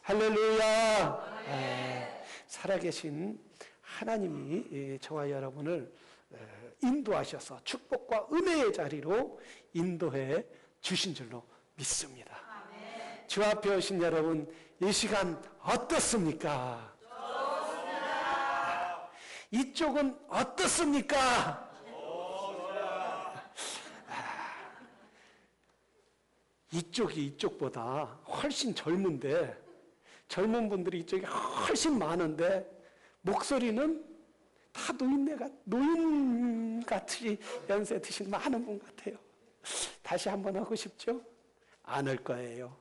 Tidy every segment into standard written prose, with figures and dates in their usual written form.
할렐루야. 살아계신 하나님이 저와 여러분을 인도하셔서 축복과 은혜의 자리로 인도해 주신 줄로 믿습니다. 주 앞에 오신 여러분, 이 시간 어떻습니까? 좋습니다. 이쪽은 어떻습니까? 이쪽이 이쪽보다 훨씬 젊은데, 젊은 분들이 이쪽에 훨씬 많은데 목소리는 다 노인같이 연세 드신 많은 분 같아요. 다시 한번 하고 싶죠? 안 할 거예요.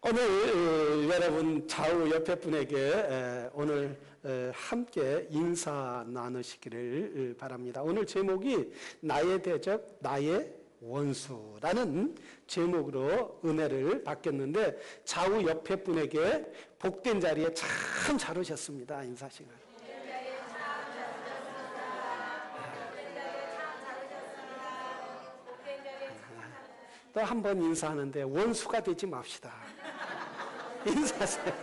오늘 여러분 좌우 옆에 분에게 오늘 함께 인사 나누시기를 바랍니다. 오늘 제목이 나의 대적, 나의 원수라는 제목으로 은혜를 받겠는데, 좌우 옆에 분에게 복된 자리에 참 잘 오셨습니다. 인사 시간. 또 한 번 인사하는데 원수가 되지 맙시다. 인사하세요.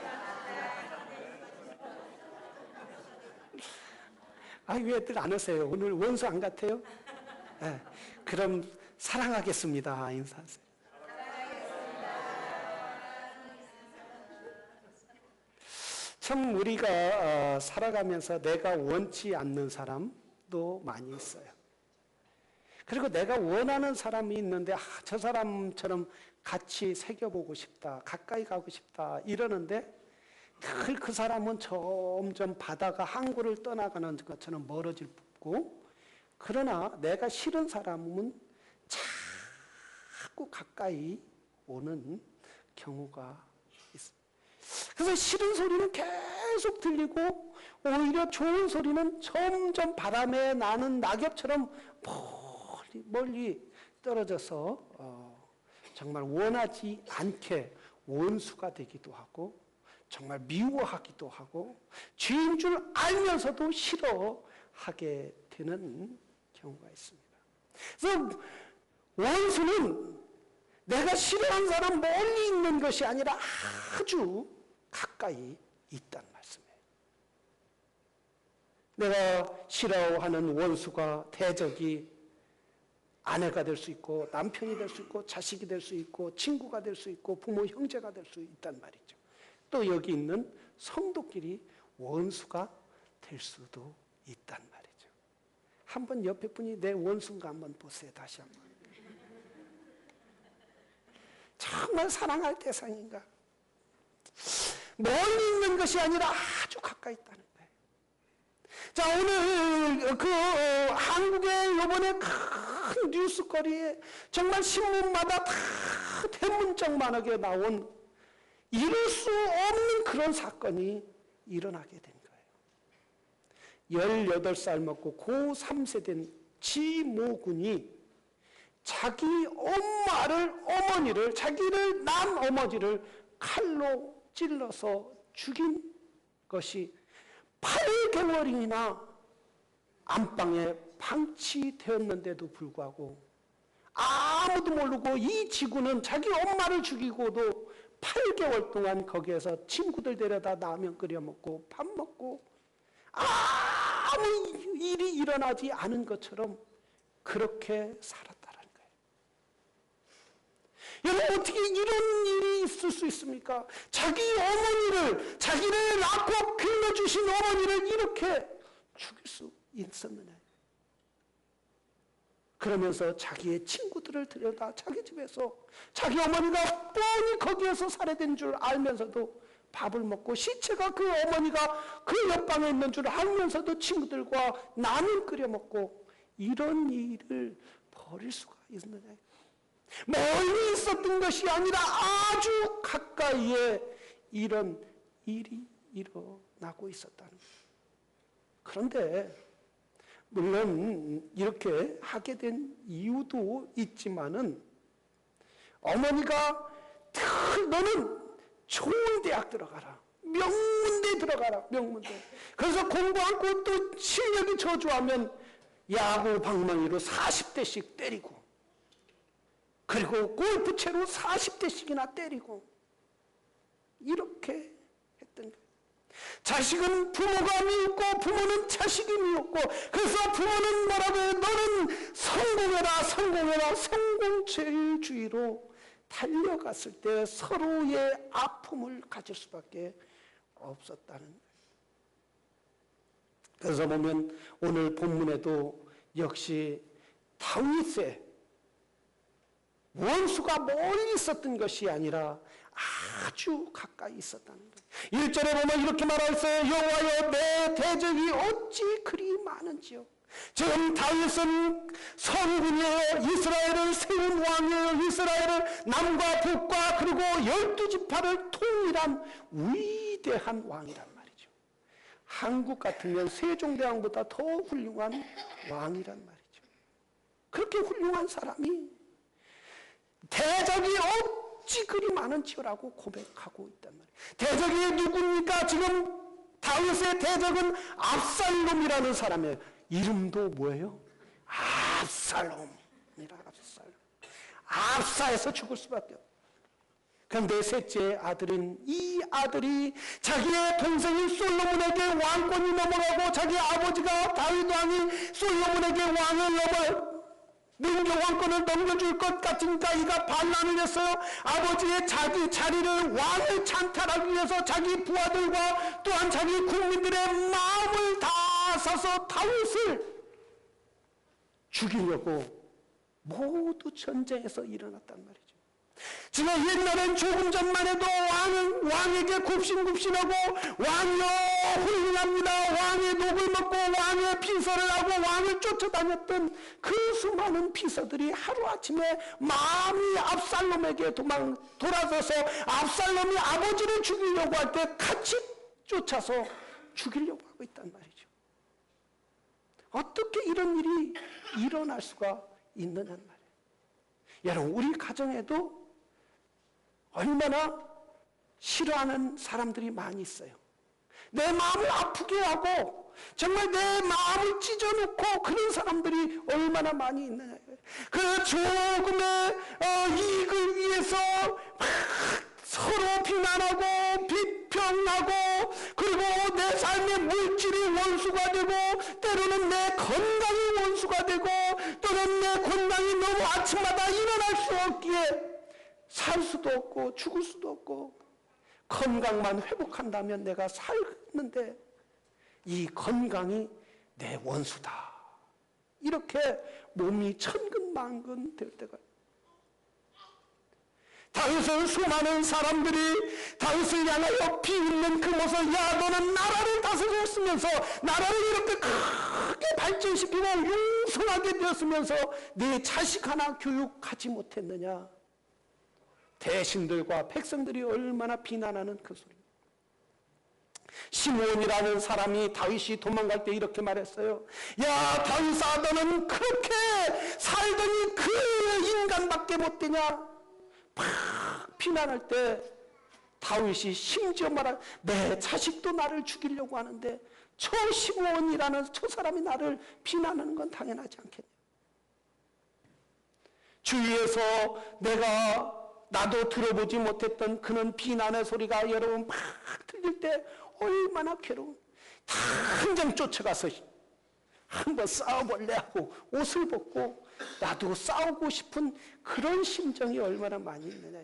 왜들 안 오세요? 오늘 원수 안 같아요? 네. 그럼 사랑하겠습니다. 인사하세요. 참 우리가 살아가면서 내가 원치 않는 사람도 많이 있어요. 그리고 내가 원하는 사람이 있는데 저 사람처럼 같이 새겨보고 싶다, 가까이 가고 싶다 이러는데 늘 그 사람은 점점 바다가 항구를 떠나가는 것처럼 멀어질 뿐고, 그러나 내가 싫은 사람은 자꾸 가까이 오는 경우가 있습니다. 그래서 싫은 소리는 계속 들리고 오히려 좋은 소리는 점점 바람에 나는 낙엽처럼 멀리 떨어져서 정말 원하지 않게 원수가 되기도 하고 정말 미워하기도 하고 죄인 줄 알면서도 싫어하게 되는 경우가 있습니다. 그래서 원수는 내가 싫어하는 사람 멀리 있는 것이 아니라 아주 가까이 있다는 말씀이에요. 내가 싫어하는 원수가, 대적이 아내가 될 수 있고 남편이 될 수 있고 자식이 될 수 있고 친구가 될 수 있고 부모 형제가 될 수 있단 말이죠. 또 여기 있는 성도끼리 원수가 될 수도 있단 말이죠. 한번 옆에 분이 내 원수인가 한번 보세요. 다시 한번. 정말 사랑할 대상인가? 멀리 있는 것이 아니라 아주 가까이 있다는 거예요. 자, 오늘 한국의 이번에 큰 뉴스거리에 정말 신문마다 다 대문짝만하게 나온 이룰 수 없는 그런 사건이 일어나게 된 거예요. 18살 먹고 고3세 된 지모군이 자기 어머니를, 자기를 낳은 어머니를 칼로 찔러서 죽인 것이 8개월이나 안방에 방치되었는데도 불구하고 아무도 모르고 이 지구는 자기 엄마를 죽이고도 8개월 동안 거기에서 친구들 데려다 라면 끓여 먹고 밥 먹고 아무 일이 일어나지 않은 것처럼 그렇게 살았다는 거예요. 여러분, 어떻게 이런 일이 있을 수 있습니까? 자기 어머니를, 자기를 낳고 길러주신 어머니를 이렇게 죽일 수 있었느냐? 그러면서 자기의 친구들을 들여다 자기 집에서 자기 어머니가 뻔히 거기에서 살해된 줄 알면서도 밥을 먹고, 시체가 그 어머니가 그 옆방에 있는 줄 알면서도 친구들과 라면 끓여 먹고, 이런 일을 벌일 수가 있느냐? 멀리 있었던 것이 아니라 아주 가까이에 이런 일이 일어나고 있었다는 거예요. 그런데 물론 이렇게 하게 된 이유도 있지만은, 어머니가 너는 좋은 대학 들어가라, 명문대 들어가라, 명문대. 그래서 공부하고 또 실력이 저조하면 야구 방망이로 40대씩 때리고, 그리고 골프채로 40대씩이나 때리고 이렇게 했던 거예요. 자식은 부모가 미웠고 부모는 자식이 미웠고, 그래서 부모는 뭐라고 해요? 너는 성공해라 성공해라 성공제일주의로 달려갔을 때 서로의 아픔을 가질 수밖에 없었다는 거예요. 그래서 보면 오늘 본문에도 역시 다윗의 원수가 멀리 있었던 것이 아니라 아주 가까이 있었다는 거예요. 1절에 보면 이렇게 말하였어요. 여호와여 내 대적이 어찌 그리 많은지요. 지금 다윗은 성군이에요. 이스라엘을 세운 왕이에요. 이스라엘을 남과 북과 그리고 12지파를 통일한 위대한 왕이란 말이죠. 한국 같으면 세종대왕보다 더 훌륭한 왕이란 말이죠. 그렇게 훌륭한 사람이 대적이 어찌 그리 많은지라고 고백하고 있단 말이에요. 대적이 누굽니까? 지금 다윗의 대적은 압살롬이라는 사람이에요. 이름도 뭐예요? 압살롬이라. 압살롬. 압사해서 죽을 수밖에 없어요. 그런데 셋째 아들인 이 아들이 자기의 동생인 솔로몬에게 왕권이 넘어가고, 자기 아버지가 다윗 왕이 솔로몬에게 왕을 능력 왕권을 넘겨줄 것 같으니까 이가 반란을 했어요. 아버지의 자기 자리를, 왕을 찬탈하기 위해서 자기 부하들과 또한 자기 국민들의 마음을 다 사서 다윗을 죽이려고 모두 전쟁에서 일어났단 말이죠. 지금 옛날엔 조금 전만 해도 왕에게 굽신굽신하고 왕이여 훌륭합니다, 왕의 녹을 먹고 왕의 비서를 하고 왕을 쫓아다녔던 그 수많은 비서들이 하루아침에 마음이 압살롬에게 돌아서서 압살롬이 아버지를 죽이려고 할 때 같이 쫓아서 죽이려고 하고 있단 말이죠. 어떻게 이런 일이 일어날 수가 있느냐는 말이에요. 여러분, 우리 가정에도 얼마나 싫어하는 사람들이 많이 있어요. 내 마음을 아프게 하고 정말 내 마음을 찢어놓고 그런 사람들이 얼마나 많이 있느냐. 그 조금의 이익을 위해서 서로 비난하고 비평하고, 그리고 내 삶의 물질이 원수가 되고, 때로는 내 건강이 원수가 되고, 또는 내 건강이 너무 아침마다 일어날 수 없기에 살 수도 없고 죽을 수도 없고, 건강만 회복한다면 내가 살는데 이 건강이 내 원수다. 이렇게 몸이 천근만근 될 때가, 다윗은 수많은 사람들이 다윗을 향하여 비웃는 그 모습, 야 너는 나라를 다스렸으면서 나라를 이렇게 크게 발전시키고 융성하게 되었으면서 네 자식 하나 교육하지 못했느냐. 대신들과 백성들이 얼마나 비난하는 그 소리. 시므온이라는 사람이 다윗이 도망갈 때 이렇게 말했어요. 야 다윗아, 너는 그렇게 살더니 그 인간밖에 못 되냐. 막 비난할 때 다윗이 심지어 말한, 내 자식도 나를 죽이려고 하는데 저 시므온이라는 저 사람이 나를 비난하는 건 당연하지 않겠냐. 주위에서 나도 들어보지 못했던 그런 비난의 소리가 여러분 막 들릴 때 얼마나 괴로운, 당장 쫓아가서 한번 싸워볼래 하고 옷을 벗고 나도 싸우고 싶은 그런 심정이 얼마나 많이 있느냐.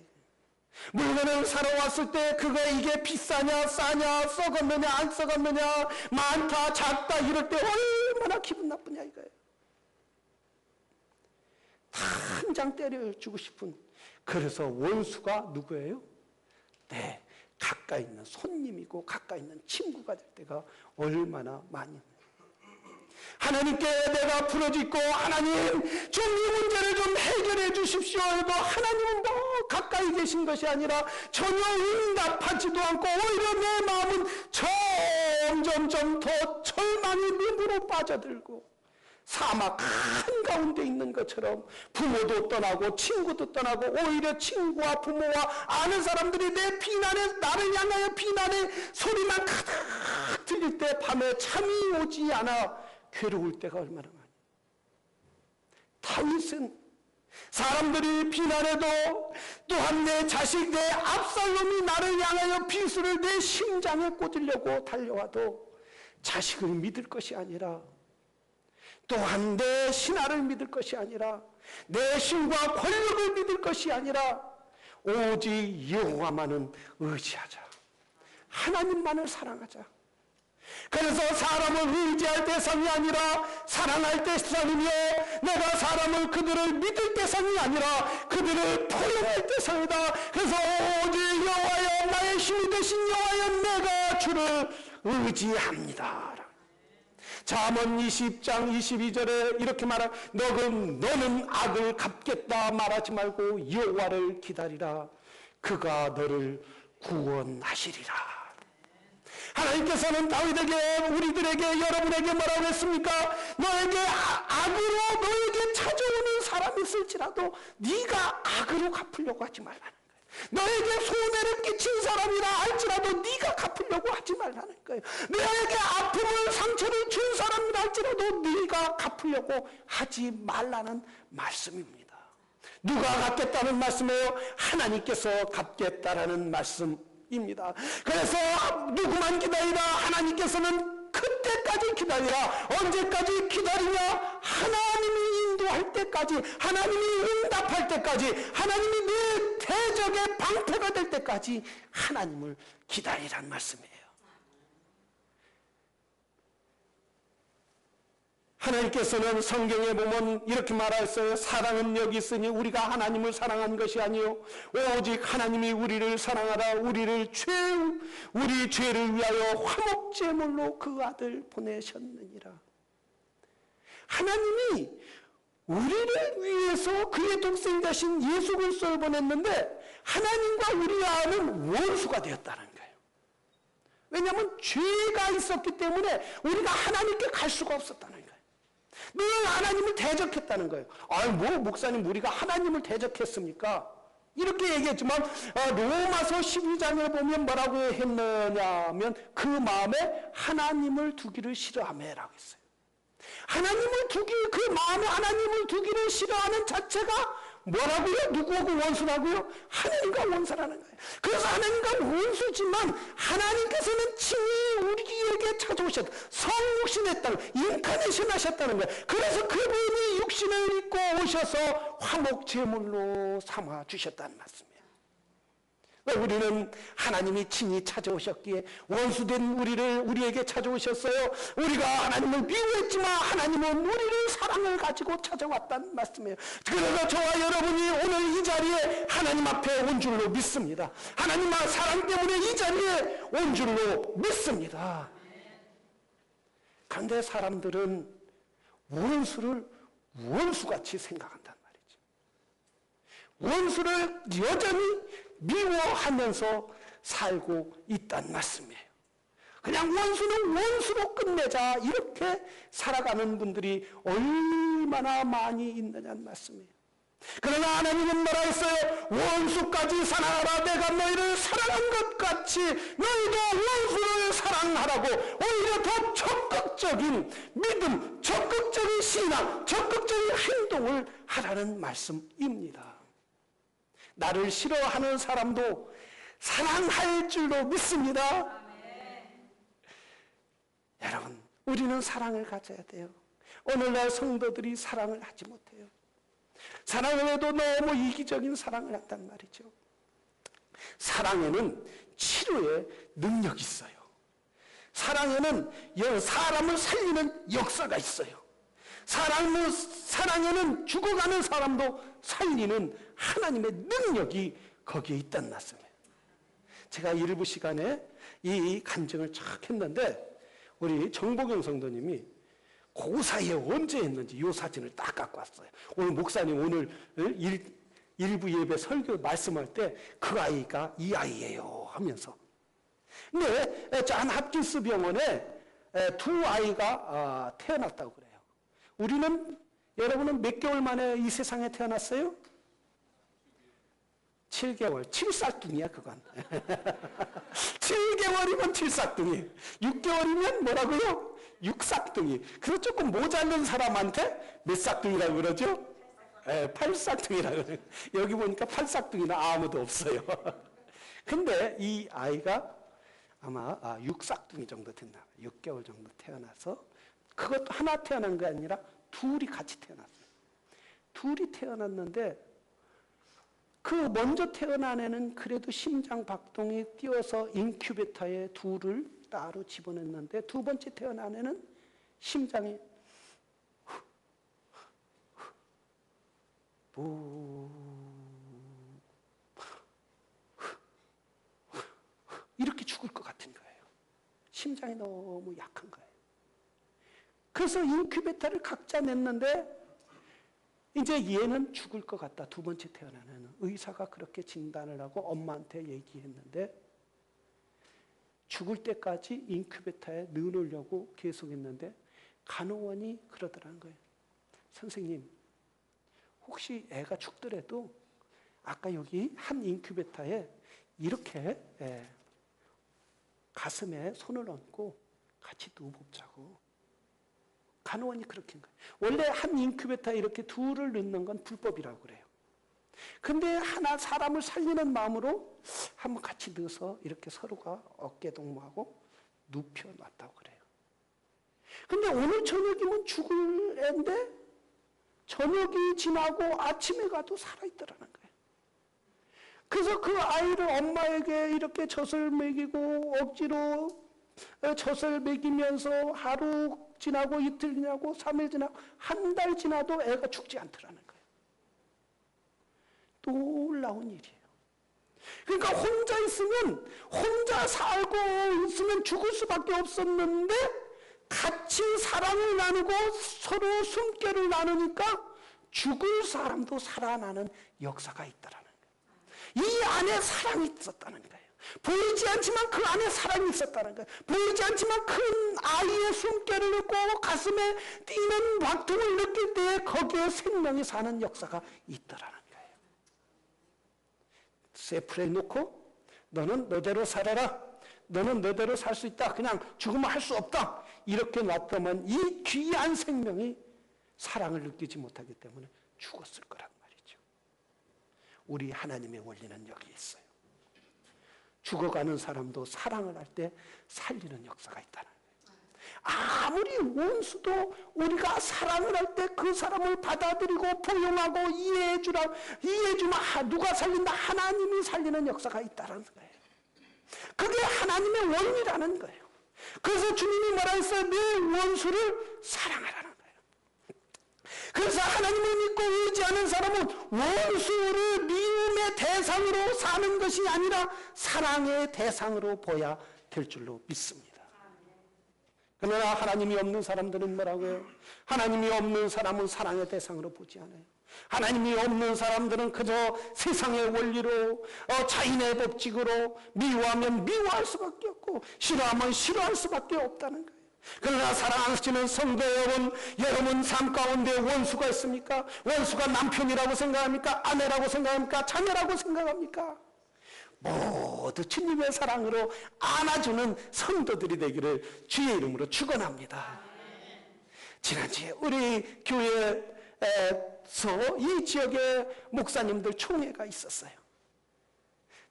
물건을 사러 왔을 때 이게 비싸냐 싸냐, 썩었느냐 안 썩었느냐, 많다 작다 이럴 때 얼마나 기분 나쁘냐 이거예요. 당장 때려주고 싶은. 그래서 원수가 누구예요? 네, 가까이 있는 손님이고 가까이 있는 친구가 될 때가 얼마나 많이. 하나님께 내가 부르짖고, 하나님 좀 이 문제를 좀 해결해 주십시오 해도 하나님은 뭐 가까이 계신 것이 아니라 전혀 응답하지도 않고, 오히려 내 마음은 점점점 더 절망의 늪으로 빠져들고 사막 한가운데 있는 것처럼 부모도 떠나고 친구도 떠나고, 오히려 친구와 부모와 아는 사람들이 내 비난에, 나를 향하여 비난의 소리만 가득 들릴 때 밤에 잠이 오지 않아 괴로울 때가 얼마나 많아요. 다윗은 사람들이 비난해도, 또한 내 자식, 내 압살롬이 나를 향하여 비수를 내 심장에 꽂으려고 달려와도 자식을 믿을 것이 아니라, 또한 내 신하를 믿을 것이 아니라, 내 신과 권력을 믿을 것이 아니라 오직 여호와만은 의지하자. 하나님만을 사랑하자. 그래서 사람을 의지할 대상이 아니라 사랑할 대상이며, 내가 사람을, 그들을 믿을 대상이 아니라 그들을 포용할 대상이다. 그래서 오직 여호와여, 나의 힘이 되신 여호와여, 내가 주를 의지합니다. 잠언 20장 22절에 이렇게 말하, 너는 악을 갚겠다 말하지 말고 여호와를 기다리라. 그가 너를 구원하시리라. 하나님께서는 다윗에게, 우리들에게, 여러분에게 뭐라고 했습니까? 너에게 악으로 너에게 찾아오는 사람이 있을지라도 네가 악으로 갚으려고 하지 말라는 거예요. 너에게 손해를 끼친 사람이라 할지라도 네가 갚으려고 하지 말라는 거예요. 너에게 아픔을, 상처를 준 사람이라 할지라도 네가 갚으려고 하지 말라는 말씀입니다. 누가 갚겠다는 말씀이에요? 하나님께서 갚겠다라는 말씀입니다. 그래서 누구만 기다리라? 하나님께서는 그때까지 기다리라. 언제까지 기다리냐? 하나님이 인도할 때까지, 하나님이 응답할 때까지, 하나님이 내 대적의 방패가 될 때까지 하나님을 기다리란 말씀이에요. 하나님께서는 성경에 보면 이렇게 말하셨어요. 사랑은 여기 있으니 우리가 하나님을 사랑한 것이 아니요 오직 하나님이 우리를 사랑하라. 우리 죄를 위하여 화목제물로 그 아들 보내셨느니라. 하나님이 우리를 위해서 그의 독생 자신 예수 그리스도를 보냈는데, 하나님과 우리와는 원수가 되었다는 거예요. 왜냐하면 죄가 있었기 때문에 우리가 하나님께 갈 수가 없었다는 거예요. 늘 하나님을 대적했다는 거예요. 목사님, 우리가 하나님을 대적했습니까? 이렇게 얘기했지만 로마서 12장에 보면 뭐라고 했느냐면, 그 마음에 하나님을 두기를 싫어하매라고 했어요. 그 마음에 하나님을 두기를 싫어하는 자체가 뭐라고요? 누구하고 원수라고요? 하나님과 원수라는 거예요. 그래서 하나님과 원수지만 하나님께서는 친히 우리에게 찾아오셨다. 성육신했다는, 인카네이션 하셨다는 거예요. 그래서 그분이 육신을 입고 오셔서 화목제물로 삼아 주셨다는 말씀이에요. 우리는 하나님이 친히 찾아오셨기에 원수된 우리에게 찾아오셨어요. 우리가 하나님을 미워했지만 하나님은 우리를 사랑을 가지고 찾아왔다는 말씀이에요. 그래서 저와 여러분이 오늘 이 자리에 하나님 앞에 온 줄로 믿습니다. 하나님의 사랑 때문에 이 자리에 온 줄로 믿습니다. 그런데 사람들은 원수를 원수같이 생각한단 말이죠. 원수를 여전히 미워하면서 살고 있단 말씀이에요. 그냥 원수는 원수로 끝내자, 이렇게 살아가는 분들이 얼마나 많이 있느냐는 말씀이에요. 그러나 하나님은 뭐라 했어요? 원수까지 사랑하라. 내가 너희를 사랑한 것 같이 너희도 원수를 사랑하라고. 오히려 더 적극적인 믿음, 적극적인 신앙, 적극적인 행동을 하라는 말씀입니다. 나를 싫어하는 사람도 사랑할 줄로 믿습니다. 여러분, 우리는 사랑을 가져야 돼요. 오늘날 성도들이 사랑을 하지 못해요. 사랑을 해도 너무 이기적인 사랑을 한단 말이죠. 사랑에는 치료의 능력이 있어요. 사랑에는 사람을 살리는 역사가 있어요. 사랑에는 죽어가는 사람도 살리는 하나님의 능력이 거기에 있다는 말씀이에요. 제가 일부 시간에 이 간증을 쫙 했는데, 우리 정보경 성도님이 그 사이에 언제 했는지 이 사진을 딱 갖고 왔어요. 오늘 목사님 오늘 일부 예배 설교 말씀할 때 그 아이가 이 아이예요 하면서. 근데 잔 홉킨스 병원에 두 아이가 태어났다고 그래요. 여러분은 몇 개월 만에 이 세상에 태어났어요? 7개월, 7싹둥이야 그건. 7개월이면 7싹둥이, 6개월이면 뭐라고요? 6싹둥이. 그래서 조금 모자른 사람한테 몇 싹둥이라고 그러죠? 팔싹둥이라고. 여기 보니까 팔싹둥이는 아무도 없어요. 근데 이 아이가 아마 6싹둥이 정도 됐나, 6개월 정도 태어나서, 그것도 하나 태어난 게 아니라 둘이 같이 태어났어요. 둘이 태어났는데 그 먼저 태어난 애는 그래도 심장 박동이 뛰어서 인큐베터에 둘을 따로 집어넣는데, 두 번째 태어난 애는 심장이 이렇게 죽을 것 같은 거예요. 심장이 너무 약한 거예요. 그래서 인큐베터를 각자 냈는데 이제 얘는 죽을 것 같다. 두 번째 태어난 애는. 의사가 그렇게 진단을 하고 엄마한테 얘기했는데 죽을 때까지 인큐베터에 넣으려고 계속했는데 간호원이 그러더라는 거예요. 선생님, 혹시 애가 죽더라도 아까 여기 한 인큐베터에 이렇게 가슴에 손을 얹고 같이 누워보자고. 간호원이 그렇게 한 거예요. 원래 한 인큐베터에 이렇게 둘을 넣는 건 불법이라고 그래요. 근데 하나 사람을 살리는 마음으로 한번 같이 넣어서 이렇게 서로가 어깨 동무하고 눕혀놨다고 그래요. 근데 오늘 저녁이면 죽을 애인데 저녁이 지나고 아침에 가도 살아있더라는 거예요. 그래서 그 아이를 엄마에게 이렇게 젖을 먹이고 억지로 젖을 먹이면서 하루 지나고 이틀 지나고 3일 지나고 한 달 지나도 애가 죽지 않더라는 거예요. 놀라운 일이에요. 그러니까 혼자 있으면, 혼자 살고 있으면 죽을 수밖에 없었는데 같이 사랑을 나누고 서로 숨결을 나누니까 죽을 사람도 살아나는 역사가 있다라는 거예요. 이 안에 사랑이 있었다는 거예요. 보이지 않지만 그 안에 사랑이 있었다는 거예요. 보이지 않지만 큰 아이의 숨결을 넣고 가슴에 뛰는 박통을 느낄 때 거기에 생명이 사는 역사가 있더라는 거예요. 세플에 놓고 너는 너대로 살아라. 너는 너대로 살 수 있다. 그냥 죽으면 할 수 없다. 이렇게 놨다면 이 귀한 생명이 사랑을 느끼지 못하기 때문에 죽었을 거란 말이죠. 우리 하나님의 원리는 여기 있어요. 죽어가는 사람도 사랑을 할 때 살리는 역사가 있다는 거예요. 아무리 원수도 우리가 사랑을 할 때 그 사람을 받아들이고 포용하고 이해해주면 누가 살린다? 하나님이 살리는 역사가 있다는 거예요. 그게 하나님의 원리라는 거예요. 그래서 주님이 뭐라 했어요? 내 원수를 사랑하라는 거예요. 그래서 하나님을 믿고 의지하는 사람은 원수를 미움의 대상으로 사는 것이 아니라 사랑의 대상으로 보아야 될 줄로 믿습니다. 그러나 하나님이 없는 사람들은 뭐라고요? 하나님이 없는 사람은 사랑의 대상으로 보지 않아요. 하나님이 없는 사람들은 그저 세상의 원리로 자인의 법칙으로 미워하면 미워할 수밖에 없고 싫어하면 싫어할 수밖에 없다는 거예요. 그러나 사랑하시는 성도 여러분 삶 가운데 원수가 있습니까? 원수가 남편이라고 생각합니까? 아내라고 생각합니까? 자녀라고 생각합니까? 모두 주님의 사랑으로 안아주는 성도들이 되기를 주의 이름으로 축원합니다. 지난주에 우리 교회에서 이 지역에 목사님들 총회가 있었어요.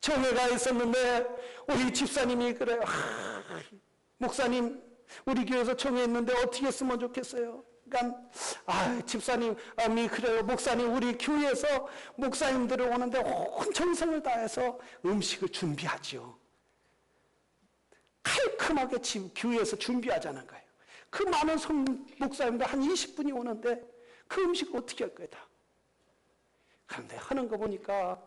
총회가 있었는데 우리 집사님이 그래요. 목사님, 우리 교회에서 총회했는데 어떻게 했으면 좋겠어요? 그러니까 집사님이 그래요. 목사님, 우리 교회에서 목사님들이 오는데 온 정성을 다해서 음식을 준비하지요. 깔끔하게 교회에서 준비하자는 거예요. 그 많은 목사님들 한 20분이 오는데 그 음식을 어떻게 할 거다. 그런데 하는 거 보니까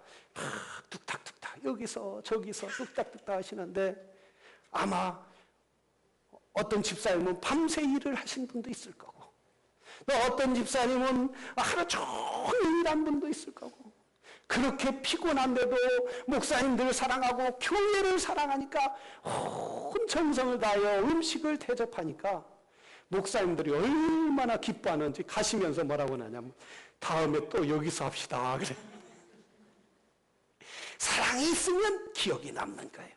뚝딱뚝딱 여기서 저기서 뚝딱뚝딱 하시는데 아마 어떤 집사님은 밤새 일을 하신 분도 있을 거고 또 어떤 집사님은 하루 종일 일한 분도 있을 거고 그렇게 피곤한데도 목사님들을 사랑하고 교회를 사랑하니까 온 정성을 다하여 음식을 대접하니까 목사님들이 얼마나 기뻐하는지 가시면서 뭐라고 하냐면 다음에 또 여기서 합시다. 그래. 사랑이 있으면 기억이 남는 거예요.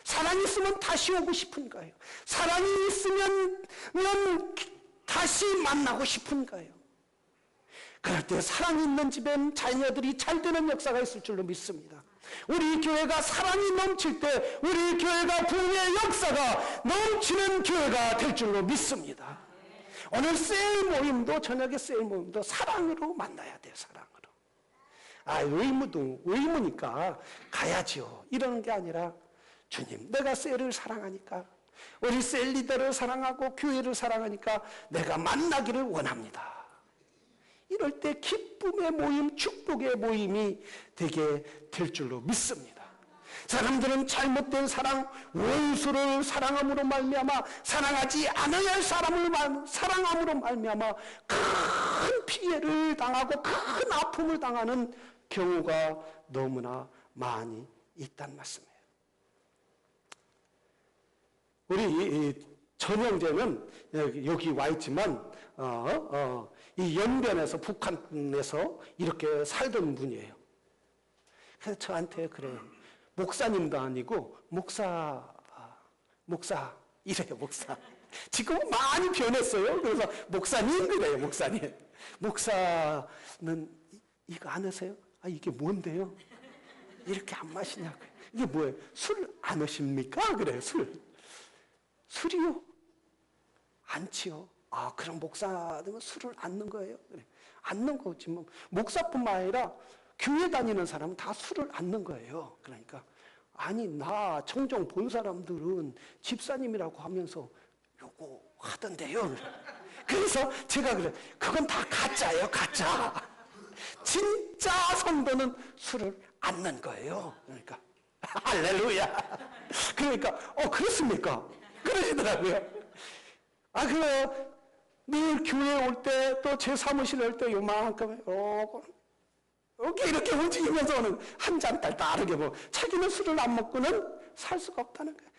사랑이 있으면 다시 오고 싶은 거예요. 사랑이 있으면 다시 만나고 싶은 거예요. 그럴 때 사랑이 있는 집엔 자녀들이 잘 되는 역사가 있을 줄로 믿습니다. 우리 교회가 사랑이 넘칠 때 우리 교회가 부흥의 역사가 넘치는 교회가 될 줄로 믿습니다. 오늘 세일 모임도, 저녁에 세일 모임도 사랑으로 만나야 돼요. 사랑으로. 의무니까 가야지요, 이러는 게 아니라, 주님, 내가 세일을 사랑하니까, 우리 세일 리더를 사랑하고 교회를 사랑하니까 내가 만나기를 원합니다. 이럴 때 기쁨의 모임, 축복의 모임이 되게 될 줄로 믿습니다. 사람들은 잘못된 사랑, 원수를 사랑함으로 말미암아, 사랑하지 않아야 할 사람을 사랑함으로 말미암아 큰 피해를 당하고 큰 아픔을 당하는 경우가 너무나 많이 있다는 말씀이에요. 우리 전 형제는 여기 와 있지만 이 연변에서, 북한에서 이렇게 살던 분이에요. 그래서 저한테 그래요. 목사님도 아니고 목사 이래요. 목사. 지금은 많이 변했어요. 그래서 목사님 그래요. 목사님. 목사는 이거 안 하세요? 아, 이게 뭔데요? 이렇게 안 마시냐고요. 이게 뭐예요? 술 안 하십니까? 그래요. 술이요? 안 치요. 아, 그럼 목사님은 술을 안 넣는 거예요? 그래. 안 넣는 거지 뭐. 목사뿐만 아니라 교회 다니는 사람은 다 술을 안 넣는 거예요. 그러니까 아니, 나 종종 본 사람들은 집사님이라고 하면서 요거 하던데요. 그래서 제가 그래, 그건 다 가짜예요. 가짜. 진짜 성도는 술을 안 넣는 거예요. 그러니까 할렐루야. 그러니까 그렇습니까? 그러시더라고요. 아, 그래요. 늘 교회에 올 때, 또 제 사무실에 올 때 요만큼 이렇게 움직이면서 오는 한 잔 딸딸하게 뭐, 자기는 술을 안 먹고는 살 수가 없다는 거예요.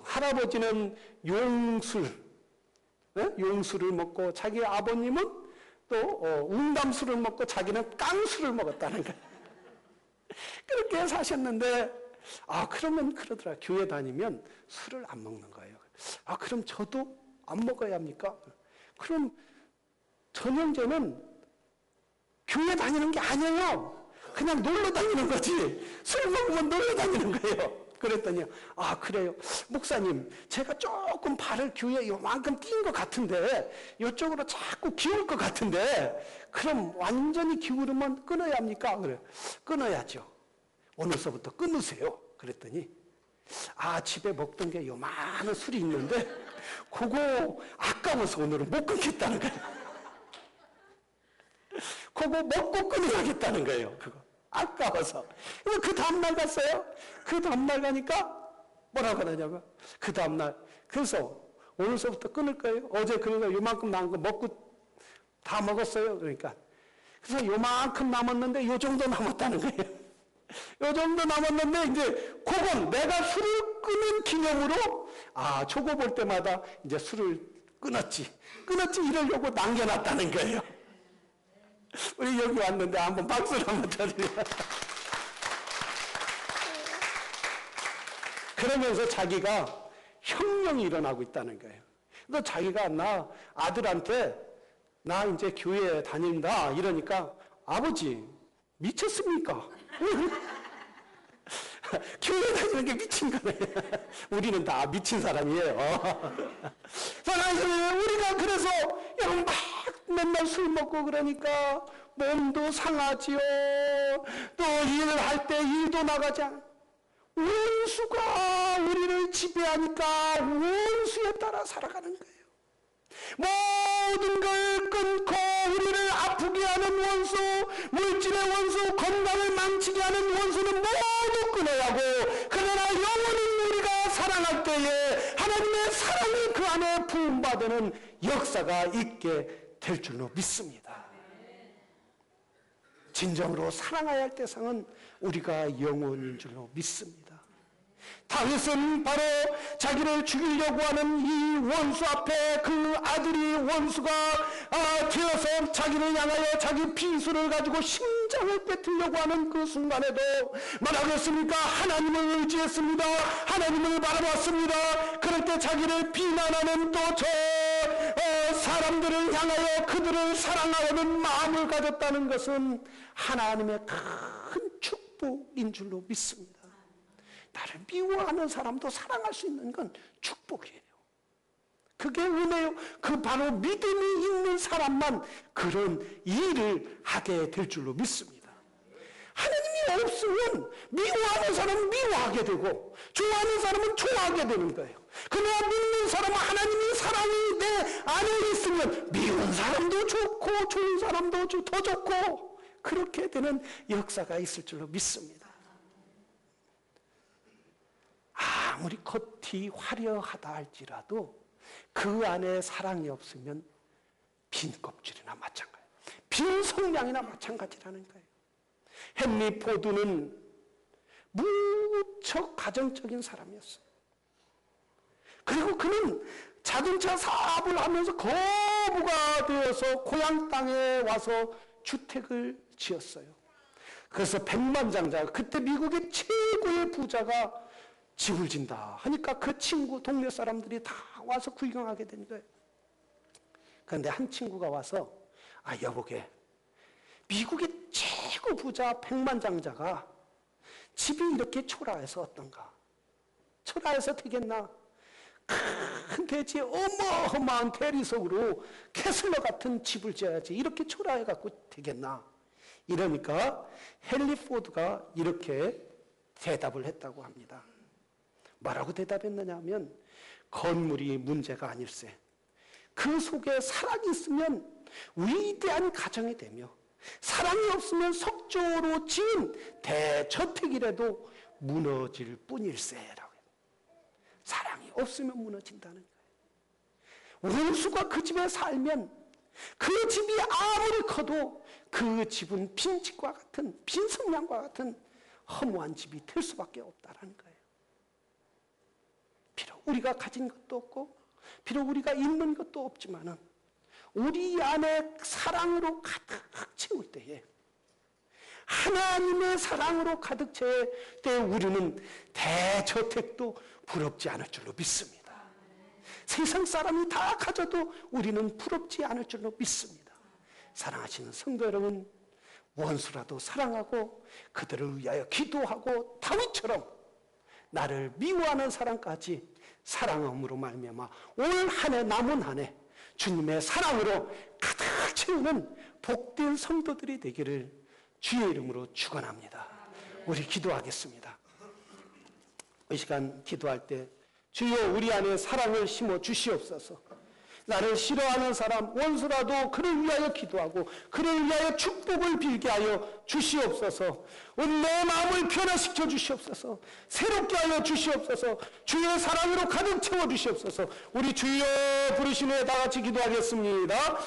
할아버지는 용술을 먹고, 자기 아버님은 또 웅담술을 먹고, 자기는 깡술을 먹었다는 거예요. 그렇게 사셨는데, 그러면 그러더라. 교회 다니면 술을 안 먹는 거예요. 그럼 저도 안 먹어야 합니까? 그럼 전 형제는 교회 다니는 게 아니에요. 그냥 놀러 다니는 거지. 술 먹으면 놀러 다니는 거예요. 그랬더니, 그래요. 목사님, 제가 조금 발을 교회에 요만큼 띈 것 같은데, 이쪽으로 자꾸 기울 것 같은데, 그럼 완전히 기울으면 끊어야 합니까? 그래. 끊어야죠. 오늘서부터 끊으세요. 그랬더니, 집에 먹던 게 요만한 술이 있는데, 그거 아까워서 오늘은 못 끊겠다는 거예요. 그거 먹고 끊어야겠다는 거예요. 그거 아까워서. 그 다음날 갔어요. 그 다음날 가니까 뭐라고 하냐면, 그 다음날, 그래서 오늘서부터 끊을 거예요. 어제 그래서 요만큼 남은 거 먹고 다 먹었어요. 그러니까. 그래서 요만큼 남았는데 요 정도 남았다는 거예요. 요 정도 남았는데, 이제 그건 내가 술을 끊은 기념으로, 저거 볼 때마다 이제 술을 끊었지 이러려고 남겨놨다는 거예요. 우리 여기 왔는데 한번 박수를 한번 쳐드려요. 그러면서 자기가 혁명이 일어나고 있다는 거예요. 그래서 자기가 아들한테 나 이제 교회 다닌다 이러니까, 아버지 미쳤습니까? 교회 다니는 게 미친 거네. 우리는 다 미친 사람이에요. 우리가 그래서 막 맨날 술 먹고 그러니까 몸도 상하지요. 또 일을 할 때 일도 나가지 않아. 원수가 우리를 지배하니까 원수에 따라 살아가는 거예요. 모든 걸 끊고 우리를 아프게 하는 원수, 물질의 원수, 건강을 망치게 하는 원수는 모두 끊어야 하고, 그러나 영원히 우리가 사랑할 때에 하나님의 사랑이 그 안에 부음받는 역사가 있게 될 줄로 믿습니다. 진정으로 사랑해야 할 대상은 우리가 영혼인 줄로 믿습니다. 다윗은 바로 자기를 죽이려고 하는 이 원수 앞에 그 아들이 원수가 되어서 자기를 향하여 자기 비수를 가지고 심장을 꿰뚫려고 하는 그 순간에도 말하겠습니까? 하나님을 의지했습니다. 하나님을 바라봤습니다. 그럴 때 자기를 비난하는 또 저 사람들을 향하여 그들을 사랑하는 마음을 가졌다는 것은 하나님의 큰 축복인 줄로 믿습니다. 나를 미워하는 사람도 사랑할 수 있는 건 축복이에요. 그게 은혜요. 그 바로 믿음이 있는 사람만 그런 일을 하게 될 줄로 믿습니다. 하나님이 없으면 미워하는 사람은 미워하게 되고 좋아하는 사람은 좋아하게 되는 거예요. 그러나 믿는 사람은 하나님의 사랑이 내 안에 있으면 미운 사람도 좋고 좋은 사람도 더 좋고 그렇게 되는 역사가 있을 줄로 믿습니다. 아무리 겉이 화려하다 할지라도 그 안에 사랑이 없으면 빈 껍질이나 마찬가지예요. 빈 성냥이나 마찬가지라는 거예요. 헨리 포드는 무척 가정적인 사람이었어요. 그리고 그는 자동차 사업을 하면서 거부가 되어서 고향 땅에 와서 주택을 지었어요. 그래서 백만장자, 그때 미국의 최고의 부자가 집을 진다 하니까 그 친구 동네 사람들이 다 와서 구경하게 된 거예요. 그런데 한 친구가 와서 여보게, 미국의 최고 부자 백만장자가 집이 이렇게 초라해서 어떤가? 초라해서 되겠나? 큰 대지 어마어마한 대리석으로 캐슬러 같은 집을 지어야지 이렇게 초라해 갖고 되겠나? 이러니까 헨리 포드가 이렇게 대답을 했다고 합니다. 뭐라고 대답했느냐 하면 건물이 문제가 아닐세. 그 속에 사랑이 있으면 위대한 가정이 되며 사랑이 없으면 석조로 지은 대저택이라도 무너질 뿐일세라고 해요. 사랑이 없으면 무너진다는 거예요. 원수가 그 집에 살면 그 집이 아무리 커도 그 집은 빈집과 같은 빈 성냥과 같은 허무한 집이 될 수밖에 없다는 거예요. 비록 우리가 가진 것도 없고 비록 우리가 있는 것도 없지만은 우리 안에 사랑으로 가득 채울 때에 하나님의 사랑으로 가득 채울 때 우리는 대저택도 부럽지 않을 줄로 믿습니다. 세상 사람이 다 가져도 우리는 부럽지 않을 줄로 믿습니다. 사랑하시는 성도 여러분, 원수라도 사랑하고 그들을 위하여 기도하고 다윗처럼 나를 미워하는 사람까지 사랑함으로 말미암아 올 한 해 남은 한 해 주님의 사랑으로 가득 채우는 복된 성도들이 되기를 주의 이름으로 축원합니다. 우리 기도하겠습니다. 이 시간 기도할 때 주여 우리 안에 사랑을 심어 주시옵소서. 나를 싫어하는 사람 원수라도 그를 위하여 기도하고 그를 위하여 축복을 빌게 하여 주시옵소서. 내 마음을 변화시켜 주시옵소서. 새롭게 하여 주시옵소서. 주의 사랑으로 가득 채워 주시옵소서. 우리 주여 부르신 후에 다 같이 기도하겠습니다.